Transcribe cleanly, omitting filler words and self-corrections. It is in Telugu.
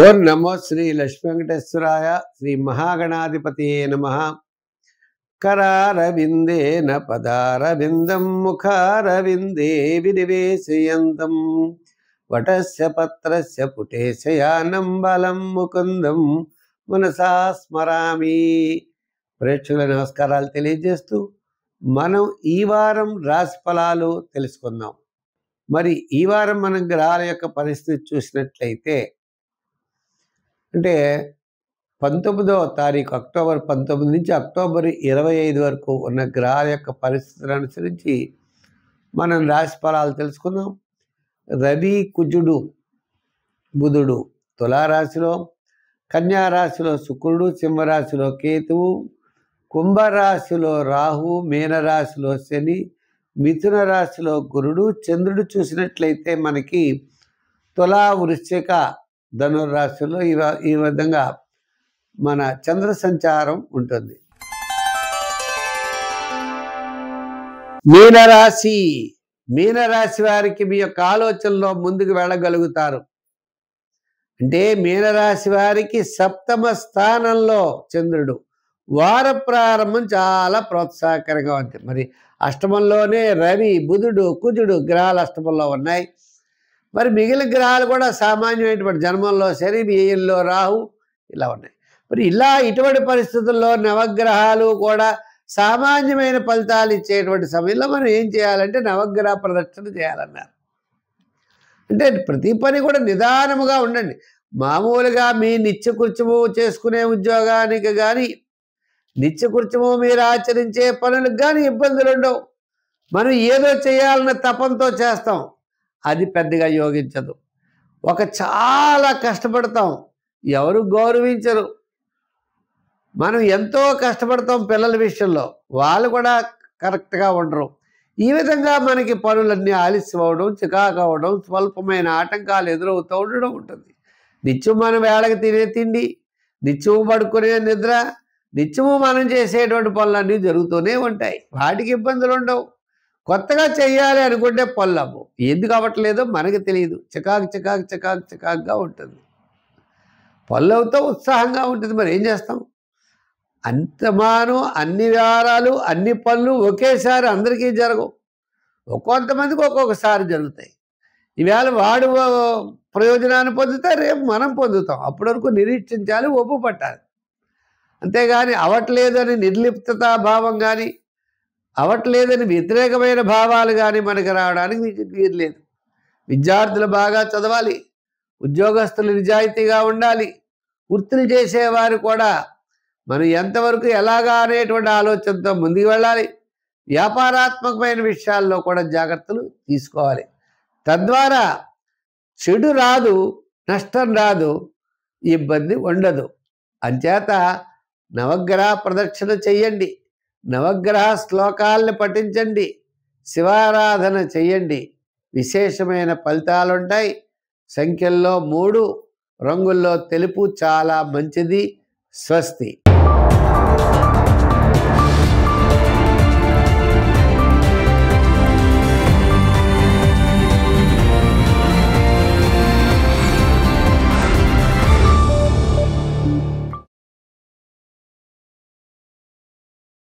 ఓం నమో శ్రీ లక్ష్మీ వెంకటేశ్వరాయ. శ్రీ మహాగణాధిపతియే నమః. కరారవిందేన పదారవిందం ముఖారవిందే వినివేశయంతం వటస్య పత్రస్య పుటే శయానం బలం ముకుందం మనసా స్మరామి. ప్రేక్షకుల నమస్కారాలు తెలియజేస్తూ మనం ఈ వారం రాశి ఫలాలు తెలుసుకుందాం. మరి ఈ వారం మనం గ్రహాల యొక్క పరిస్థితి చూసినట్లయితే అంటే 19వ తారీఖు అక్టోబర్ 19 నుంచి అక్టోబర్ 25 వరకు ఉన్న గ్రహాల యొక్క పరిస్థితులను అనుసరించి మనం రాశి ఫలాలు తెలుసుకుందాం. రవి, కుజుడు, బుధుడు తులారాశిలో, కన్యారాశిలో శుక్రుడు, సింహరాశిలో కేతువు, కుంభరాశిలో రాహు, మీనరాశిలో శని, మిథున రాశిలో గురుడు, చంద్రుడు చూసినట్లయితే మనకి తులా, వృశ్చిక, ధనుర్రాశిలో ఈ విధంగా మన చంద్ర సంచారం ఉంటుంది. మీనరాశి వారికి మీ యొక్క ఆలోచనలో ముందుకు వెళ్ళగలుగుతారు. అంటే మీనరాశి వారికి 7వ స్థానంలో చంద్రుడు. వార ప్రారంభం చాలా ప్రోత్సాహకరంగా ఉంటుంది. మరి అష్టమంలోనే రవి, బుధుడు, కుజుడు గ్రహాలు అష్టమంలో ఉన్నాయి. మరి మిగిలిన గ్రహాలు కూడా సామాన్యమైనటువంటి జన్మంలో శని, వ్యయంలో రాహు ఇలా ఉన్నాయి. మరి ఇటువంటి పరిస్థితుల్లో నవగ్రహాలు కూడా సామాన్యమైన ఫలితాలు ఇచ్చేటువంటి సమయంలో మనం ఏం చేయాలంటే నవగ్రహ ప్రదక్షిణ చేయాలన్నారు. అంటే ప్రతి పని కూడా నిదానముగా ఉండండి. మామూలుగా మీ నిత్యకృత్యము చేసుకునే ఉద్యోగానికి కానీ, నిత్యకృత్యము మీరు ఆచరించే పనులకు కానీ ఇబ్బందులు ఉండవు. మనం ఏదో చేయాలన్న తపంతో చేస్తాం, అది పెద్దగా యోగించదు. చాలా కష్టపడతాం, ఎవరు గౌరవించరు. మనం ఎంతో కష్టపడతాం పిల్లల విషయంలో, వాళ్ళు కూడా కరెక్ట్గా ఉండరు. ఈ విధంగా మనకి పనులన్నీ ఆలస్యం అవడం, చికాకు అవడం, స్వల్పమైన ఆటంకాలు ఎదురవుతూ ఉండడం ఉంటుంది. నిత్యం మనం వేళకి తినే తిండి, నిత్యము పడుకునే నిద్ర, నిత్యము మనం చేసేటువంటి పనులన్నీ జరుగుతూనే ఉంటాయి. వాటికి ఇబ్బందులు ఉండవు. కొత్తగా చెయ్యాలి అనుకుంటే పనులు ఎందుకు అవ్వట్లేదో మనకి తెలియదు. చికాకుగా ఉంటుంది. పనులు అవుతూ ఉత్సాహంగా ఉంటుంది. మరి ఏం చేస్తాం? అంతమానం అన్ని వారాలు అన్ని పనులు ఒకేసారి అందరికీ జరగవు. కొంతమందికి ఒక్కొక్కసారి జరుగుతాయి. ఈవేళ వాడు ప్రయోజనాన్ని పొందితే రేపు మనం పొందుతాం. అప్పటి వరకు నిరీక్షించాలి, ఒప్పు పట్టాలి. అంతేగాని అవట్లేదని నిర్లిప్తతా భావం కానీ, అవట్లేదని వ్యతిరేకమైన భావాలు కానీ మనకు రావడానికి వీలు లేదు. విద్యార్థులు బాగా చదవాలి, ఉద్యోగస్తులు నిజాయితీగా ఉండాలి, వృత్తులు చేసేవారు కూడా మనం ఎంతవరకు ఎలాగా అనేటువంటి ఆలోచనతో ముందుకు వెళ్ళాలి. వ్యాపారాత్మకమైన విషయాల్లో కూడా జాగ్రత్తలు తీసుకోవాలి. తద్వారా చెడు రాదు, నష్టం రాదు, ఇబ్బంది ఉండదు. అంచేత నవగ్రహ ప్రదక్షిణ చెయ్యండి, నవగ్రహ శ్లోకాలను పఠించండి, శివారాధన చెయ్యండి. విశేషమైన ఫలితాలుంటాయి. సంఖ్యల్లో 3, రంగుల్లో తెలుపు చాలా మంచిది. స్వస్తి.